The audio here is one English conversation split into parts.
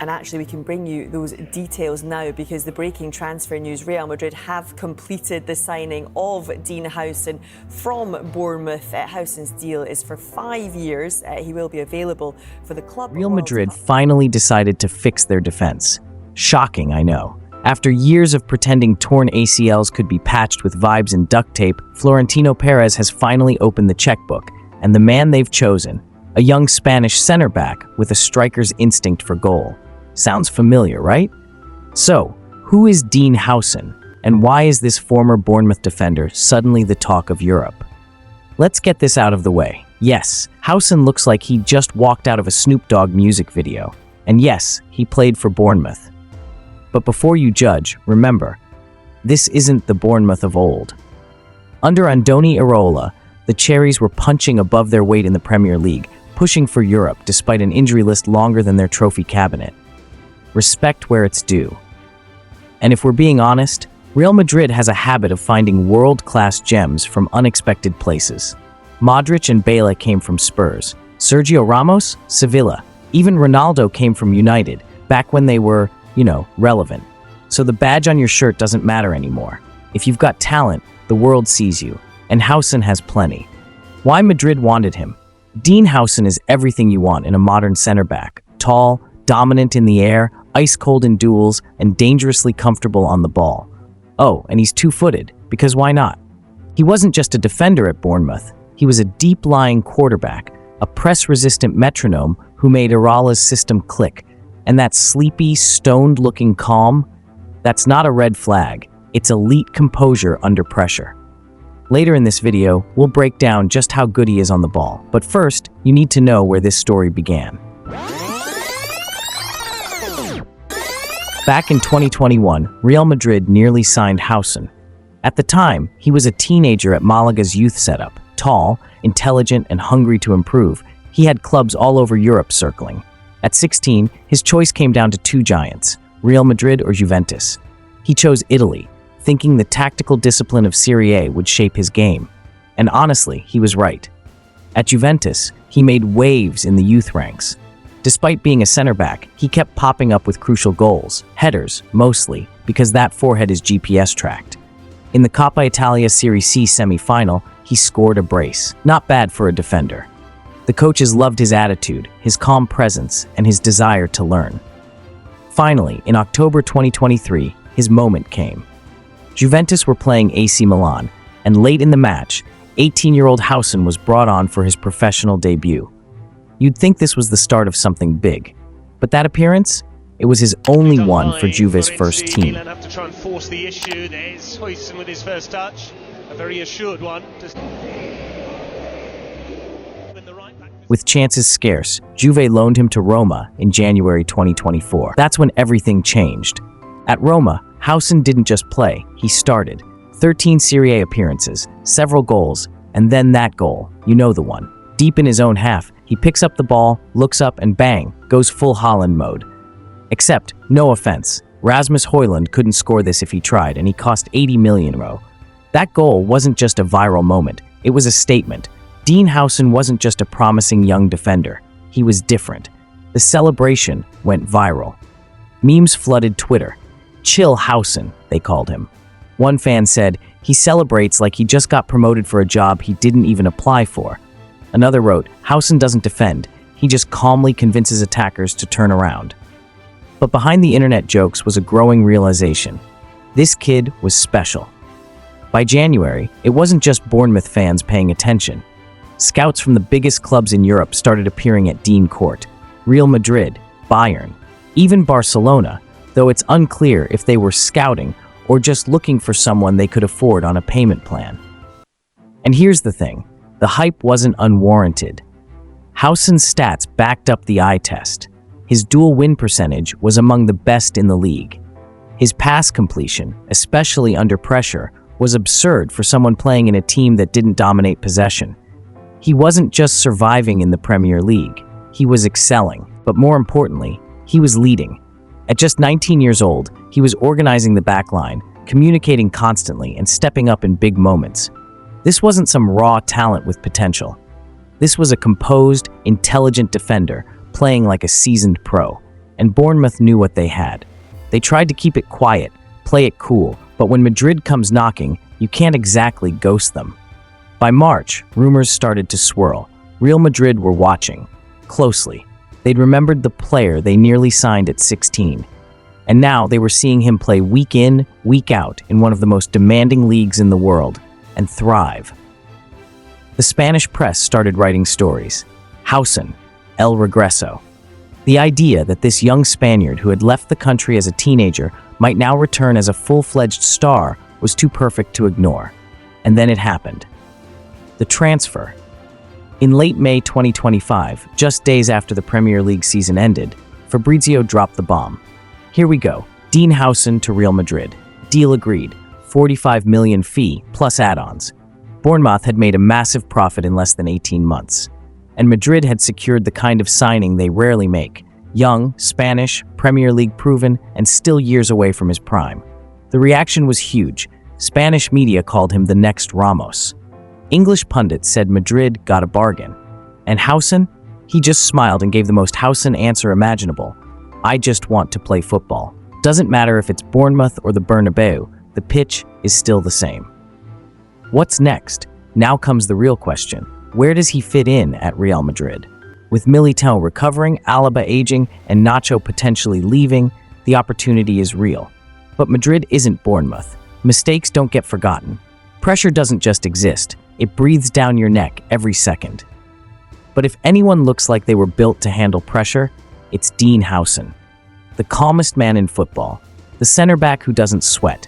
And actually, we can bring you those details now because the breaking transfer news, Real Madrid have completed the signing of Dean Huijsen from Bournemouth. Huijsen's deal is for 5 years. He will be available for the club. Real Madrid finally decided to fix their defense. Shocking, I know. After years of pretending torn ACLs could be patched with vibes and duct tape, Florentino Perez has finally opened the checkbook, and the man they've chosen, a young Spanish center back with a striker's instinct for goal. Sounds familiar, right? So, who is Dean Huijsen, and why is this former Bournemouth defender suddenly the talk of Europe? Let's get this out of the way. Yes, Huijsen looks like he just walked out of a Snoop Dogg music video. And yes, he played for Bournemouth. But before you judge, remember, this isn't the Bournemouth of old. Under Andoni Iraola, the Cherries were punching above their weight in the Premier League, pushing for Europe despite an injury list longer than their trophy cabinet. Respect where it's due. And if we're being honest, Real Madrid has a habit of finding world-class gems from unexpected places. Modric and Bale came from Spurs, Sergio Ramos, Sevilla, even Ronaldo came from United, back when they were, relevant. So the badge on your shirt doesn't matter anymore. If you've got talent, the world sees you, and Huijsen has plenty. Why Madrid wanted him? Dean Huijsen is everything you want in a modern center back. Tall, dominant in the air, ice-cold in duels, and dangerously comfortable on the ball. Oh, and he's two-footed, because why not? He wasn't just a defender at Bournemouth. He was a deep-lying quarterback, a press-resistant metronome who made Iraola's system click. And that sleepy, stoned-looking calm, that's not a red flag. It's elite composure under pressure. Later in this video, we'll break down just how good he is on the ball. But first, you need to know where this story began. Back in 2021, Real Madrid nearly signed Huijsen. At the time, he was a teenager at Malaga's youth setup. Tall, intelligent, and hungry to improve, he had clubs all over Europe circling. At 16, his choice came down to two giants, Real Madrid or Juventus. He chose Italy, thinking the tactical discipline of Serie A would shape his game. And honestly, he was right. At Juventus, he made waves in the youth ranks. Despite being a center back, he kept popping up with crucial goals, headers, mostly, because that forehead is GPS tracked. In the Coppa Italia Serie C semi-final, he scored a brace. Not bad for a defender. The coaches loved his attitude, his calm presence, and his desire to learn. Finally, in October 2023, his moment came. Juventus were playing AC Milan, and late in the match, 18-year-old Huijsen was brought on for his professional debut. You'd think this was the start of something big, but that appearance? It was his only one for Juve's first team. Have to try and force the issue. There's Huijsen with his first touch, a very assured one. With chances scarce, Juve loaned him to Roma in January 2024. That's when everything changed. At Roma, Huijsen didn't just play, he started. 13 Serie A appearances, several goals, and then that goal, you know the one. Deep in his own half, he picks up the ball, looks up, and bang, goes full Haaland mode. Except, no offense, Rasmus Højlund couldn't score this if he tried, and he cost 80 million €. That goal wasn't just a viral moment, it was a statement. Dean Huijsen wasn't just a promising young defender, he was different. The celebration went viral. Memes flooded Twitter. Chill Huijsen, they called him. One fan said, he celebrates like he just got promoted for a job he didn't even apply for. Another wrote, Huijsen doesn't defend, he just calmly convinces attackers to turn around. But behind the internet jokes was a growing realization. This kid was special. By January, it wasn't just Bournemouth fans paying attention. Scouts from the biggest clubs in Europe started appearing at Dean Court. Real Madrid, Bayern, even Barcelona, though it's unclear if they were scouting or just looking for someone they could afford on a payment plan. And here's the thing, the hype wasn't unwarranted. Huijsen's stats backed up the eye test. His dual win percentage was among the best in the league. His pass completion, especially under pressure, was absurd for someone playing in a team that didn't dominate possession. He wasn't just surviving in the Premier League, he was excelling, but more importantly, he was leading. At just 19 years old, he was organizing the backline, communicating constantly, and stepping up in big moments. This wasn't some raw talent with potential. This was a composed, intelligent defender, playing like a seasoned pro. and Bournemouth knew what they had. They tried to keep it quiet, play it cool, but when Madrid comes knocking, you can't exactly ghost them. By March, rumors started to swirl. Real Madrid were watching closely. They'd remembered the player they nearly signed at 16. And now they were seeing him play week in, week out in one of the most demanding leagues in the world, and thrive. The Spanish press started writing stories. Huijsen, El Regreso. The idea that this young Spaniard who had left the country as a teenager might now return as a full-fledged star was too perfect to ignore. And then it happened. The transfer. In late May 2025, just days after the Premier League season ended, Fabrizio dropped the bomb. Here we go. Dean Huijsen to Real Madrid. Deal agreed. 45 million fee plus add-ons. Bournemouth had made a massive profit in less than 18 months. And Madrid had secured the kind of signing they rarely make. Young, Spanish, Premier League proven, and still years away from his prime. The reaction was huge. Spanish media called him the next Ramos. English pundits said Madrid got a bargain. And Huijsen? He just smiled and gave the most Huijsen answer imaginable. I just want to play football. Doesn't matter if it's Bournemouth or the Bernabeu, the pitch is still the same. What's next? Now comes the real question. Where does he fit in at Real Madrid? With Militao recovering, Alaba aging, and Nacho potentially leaving, the opportunity is real. But Madrid isn't Bournemouth. Mistakes don't get forgotten. Pressure doesn't just exist. It breathes down your neck every second. But if anyone looks like they were built to handle pressure, it's Dean Huijsen. The calmest man in football. The center back who doesn't sweat.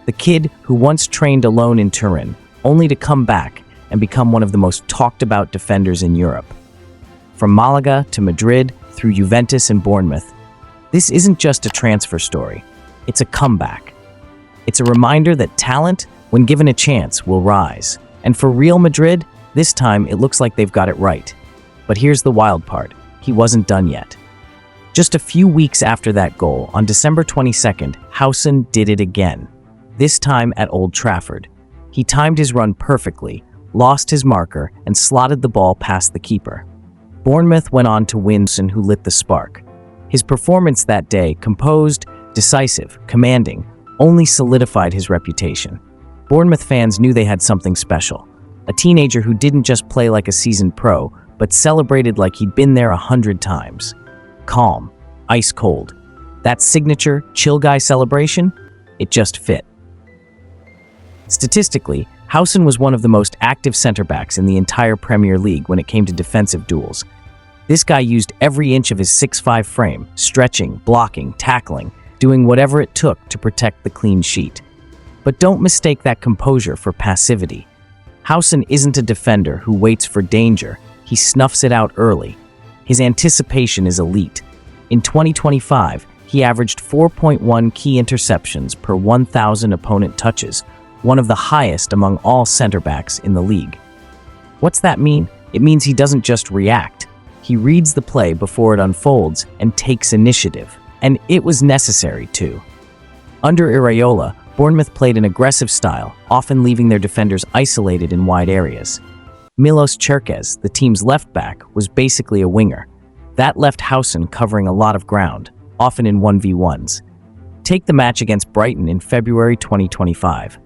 The kid who once trained alone in Turin, only to come back and become one of the most talked about defenders in Europe. From Málaga to Madrid, through Juventus and Bournemouth, this isn't just a transfer story. It's a comeback. It's a reminder that talent, when given a chance, will rise. And for Real Madrid, this time it looks like they've got it right. But here's the wild part. He wasn't done yet. Just a few weeks after that goal, on December 22nd, Huijsen did it again. This time at Old Trafford. He timed his run perfectly, lost his marker, and slotted the ball past the keeper. Bournemouth went on to win, and who lit the spark. His performance that day, composed, decisive, commanding, only solidified his reputation. Bournemouth fans knew they had something special. A teenager who didn't just play like a seasoned pro, but celebrated like he'd been there 100 times. Calm, ice cold. That signature, chill guy celebration, it just fit. Statistically, Huijsen was one of the most active center-backs in the entire Premier League when it came to defensive duels. This guy used every inch of his 6'5" frame, stretching, blocking, tackling, doing whatever it took to protect the clean sheet. But don't mistake that composure for passivity. Huijsen isn't a defender who waits for danger, he snuffs it out early. His anticipation is elite. In 2025, he averaged 4.1 key interceptions per 1,000 opponent touches, one of the highest among all center-backs in the league. What's that mean? It means he doesn't just react. He reads the play before it unfolds and takes initiative. And it was necessary too. Under Iraola, Bournemouth played an aggressive style, often leaving their defenders isolated in wide areas. Milos Čerkez, the team's left back, was basically a winger. That left Huijsen covering a lot of ground, often in 1v1s. Take the match against Brighton in February 2025.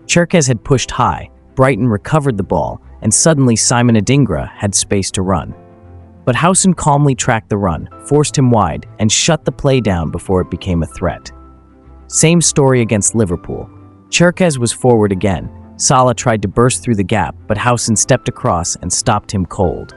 Čerkez had pushed high, Brighton recovered the ball, and suddenly Simon Adingra had space to run. But Huijsen calmly tracked the run, forced him wide, and shut the play down before it became a threat. Same story against Liverpool. Čerkez was forward again. Salah tried to burst through the gap, but Huijsen stepped across and stopped him cold.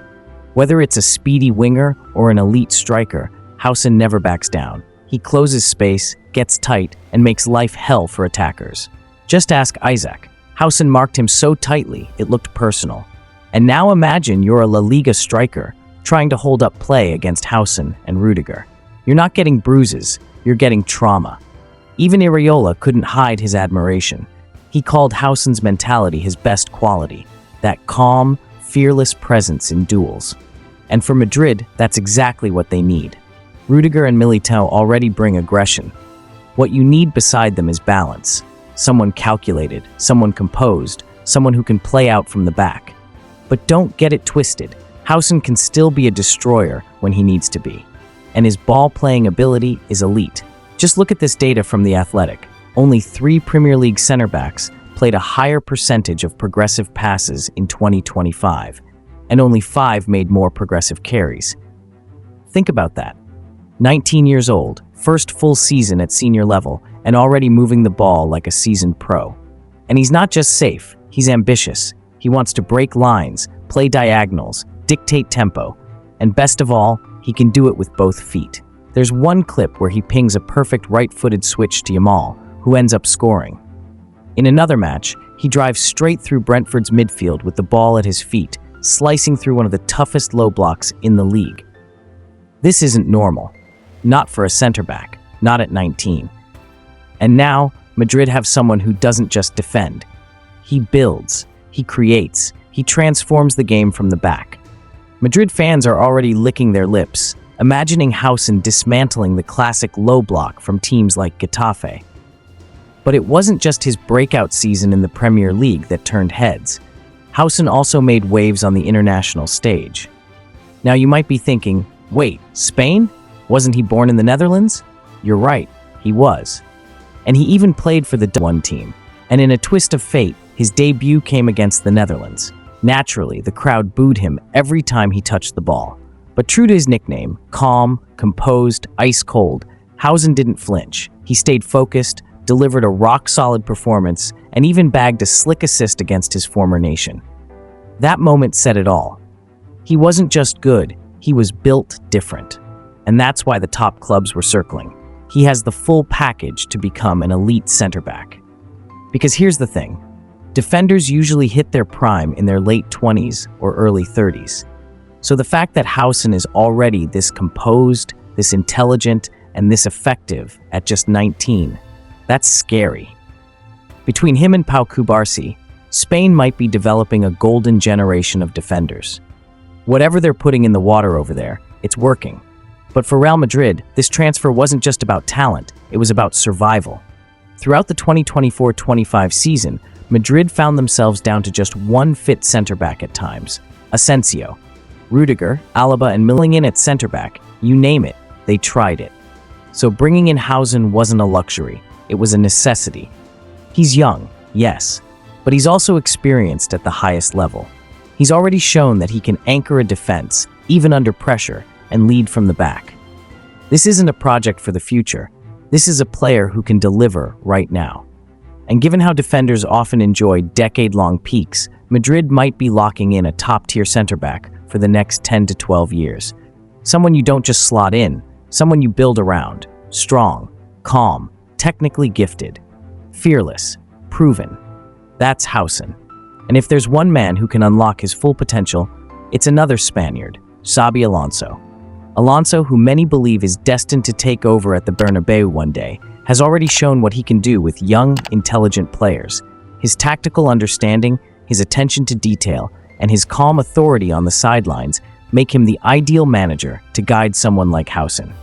Whether it's a speedy winger or an elite striker, Huijsen never backs down. He closes space, gets tight, and makes life hell for attackers. Just ask Isaac. Huijsen marked him so tightly, it looked personal. And now imagine you're a La Liga striker, trying to hold up play against Huijsen and Rudiger. You're not getting bruises, you're getting trauma. Even Iraola couldn't hide his admiration. He called Huijsen's mentality his best quality, that calm, fearless presence in duels. And for Madrid, that's exactly what they need. Rudiger and Militao already bring aggression. What you need beside them is balance. Someone calculated, someone composed, someone who can play out from the back. But don't get it twisted. Huijsen can still be a destroyer when he needs to be. and his ball-playing ability is elite. Just look at this data from The Athletic. Only 3 Premier League center backs played a higher percentage of progressive passes in 2025, and only 5 made more progressive carries. Think about that. 19 years old, first full season at senior level, and already moving the ball like a seasoned pro. And he's not just safe, he's ambitious. He wants to break lines, play diagonals, dictate tempo, and best of all, he can do it with both feet. There's one clip where he pings a perfect right-footed switch to Yamal, who ends up scoring. In another match, he drives straight through Brentford's midfield with the ball at his feet, slicing through one of the toughest low blocks in the league. This isn't normal. Not for a center-back, not at 19. And now, Madrid have someone who doesn't just defend. He builds, he creates, he transforms the game from the back. Madrid fans are already licking their lips, imagining Huijsen dismantling the classic low block from teams like Getafe. But it wasn't just his breakout season in the Premier League that turned heads. Huijsen also made waves on the international stage. Now you might be thinking, wait, Spain? Wasn't he born in the Netherlands? You're right, he was. And he even played for the D1 team. And in a twist of fate, his debut came against the Netherlands. Naturally, the crowd booed him every time he touched the ball. But true to his nickname, calm, composed, ice-cold, Huijsen didn't flinch. He stayed focused, delivered a rock-solid performance, and even bagged a slick assist against his former nation. That moment said it all. He wasn't just good, he was built different. And that's why the top clubs were circling. He has the full package to become an elite center-back. Because here's the thing. Defenders usually hit their prime in their late 20s or early 30s. So the fact that Huijsen is already this composed, this intelligent, and this effective at just 19, that's scary. Between him and Pau Cubarsí, Spain might be developing a golden generation of defenders. Whatever they're putting in the water over there, it's working. But for Real Madrid, this transfer wasn't just about talent, it was about survival. Throughout the 2024-25 season, Madrid found themselves down to just one fit center-back at times, Asensio. Rudiger, Alaba, and milling in at center-back, you name it, they tried it. So bringing in Huijsen wasn't a luxury, it was a necessity. He's young, yes, but he's also experienced at the highest level. He's already shown that he can anchor a defense, even under pressure, and lead from the back. This isn't a project for the future. This is a player who can deliver right now. And given how defenders often enjoy decade-long peaks, Madrid might be locking in a top-tier center-back for the next 10 to 12 years. Someone you don't just slot in, someone you build around. Strong, calm, technically gifted, fearless, proven. That's Huijsen. And if there's one man who can unlock his full potential, it's another Spaniard, Xabi Alonso. Alonso, who many believe is destined to take over at the Bernabeu one day, has already shown what he can do with young, intelligent players. His tactical understanding, his attention to detail, and his calm authority on the sidelines make him the ideal manager to guide someone like Huijsen.